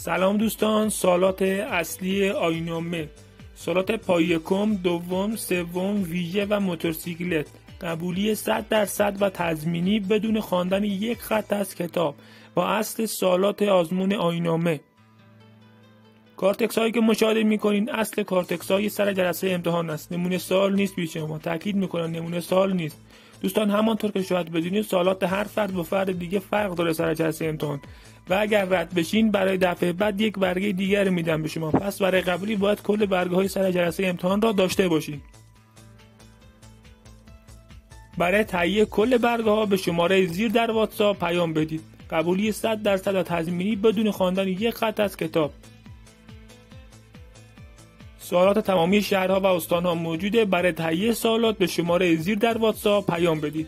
سلام دوستان، سوالات اصلی آیین‌نامه، سوالات پای یکم، دوم، سوم، ویژه و موتورسیکلت. قبولی 100% و تضمینی بدون خواندن یک خط از کتاب با اصل سوالات آزمون آیین‌نامه. کارتکس هایی که مشاهده میکنین اصل کارتکس های سر جلسه امتحان است. نمونه سوال نیست پیش شما. تاکید میکنم نمونه سوال نیست. دوستان همانطور که شاید بدونید سوالات هر فرد با فرد دیگه فرق داره سر جلسه امتحان و اگر رد بشین برای دفعه بعد یک برگه دیگر میدم به شما. پس برای قبولی باید کل برگه های سر جلسه امتحان را داشته باشین. برای تهیه کل برگه ها به شماره زیر در واتساپ پیام بدید. قبولی 100% و تضمینی بدون خواندن یک خط از کتاب. سوالات تمامی شهرها و استانها موجوده. برای تهیه سوالات به شماره زیر در واتساپ پیام بدید.